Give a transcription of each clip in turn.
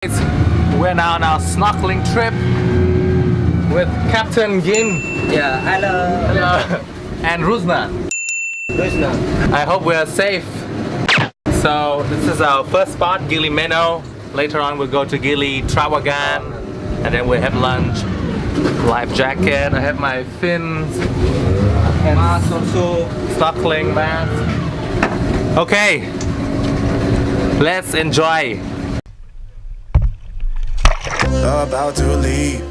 We're now on our snorkeling trip with Captain Gin Yeah, hello. and Rusnan. Rusnan. I hope we are safe. So this is our first spot, Gili Meno. Later on we'll go to Gili Trawangan and then we'll have lunch. Life jacket, I have my fins and Mask also. snorkeling mask. Okay, let's enjoy. About to leave,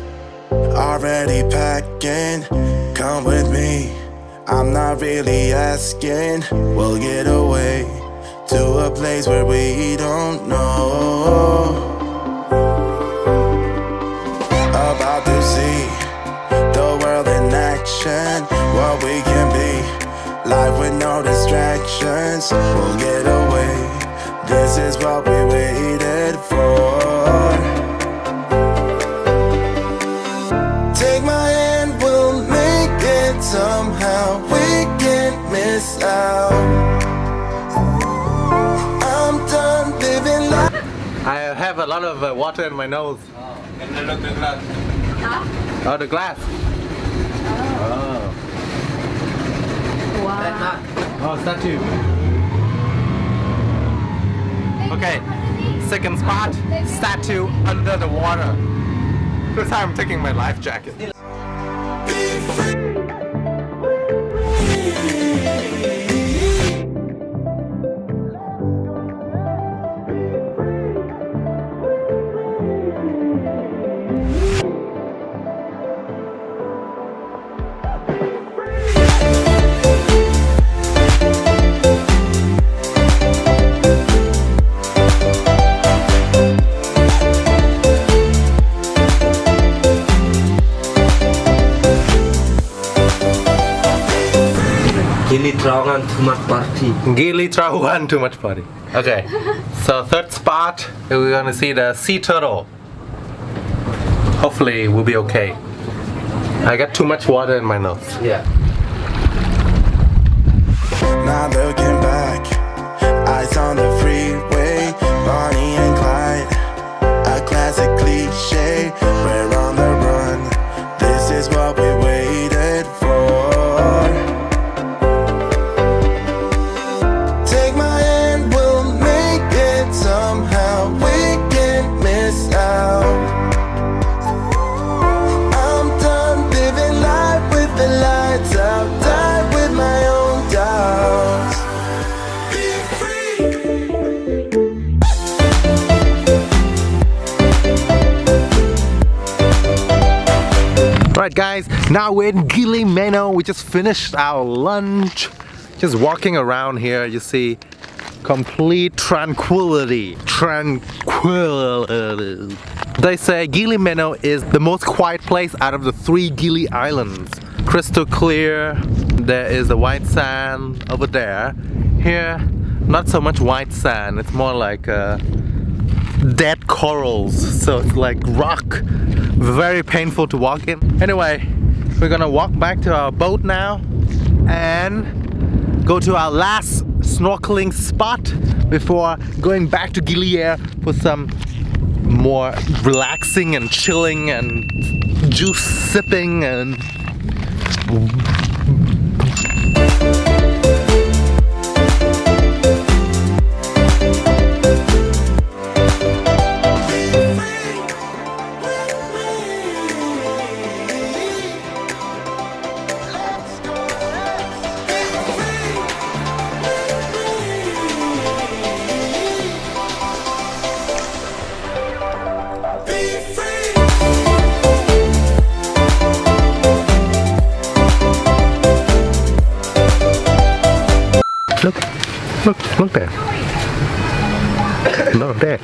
already packing. Come with me, I'm not really asking. We'll get away to a place where we don't know. About to see the world in action, what we can be, life with no distractions. We'll get away, this is what we waited for. Take my hand, we'll make it somehow. We can't miss out. I'm done living life. I have a lot of water in my nose. And look at that. Oh, the glass. Oh. Wow. Oh, statue. Okay, second spot, statue under the water. This time I'm taking my life jacket. Gili Trawangan too much party. Gili Trawangan, too much party. Okay, so third spot, we're gonna see the sea turtle. Hopefully we'll be okay. I got too much water in my nose. Yeah. Not looking back, eyes on the freeway, Bonnie and Clyde, a classic cliche. We're on the run, this is what we waited for. Take my hand, we'll make it somehow. We can't miss out. I'm done living life with the lights out, die with my own doubts. Be free. Alright guys, now we're in Gili Meno. We just finished our lunch. Just walking around here, you see complete tranquility. Tranquility. They say Gili Meno is the most quiet place out of the 3 Gili Islands. Crystal clear. There is the white sand over there. Here, not so much white sand. It's more like dead corals. So it's like rock. Very painful to walk in. Anyway, we're gonna walk back to our boat now and go to our last snorkeling spot before going back to Gili Air for some more relaxing and chilling and juice sipping and look there. Look there.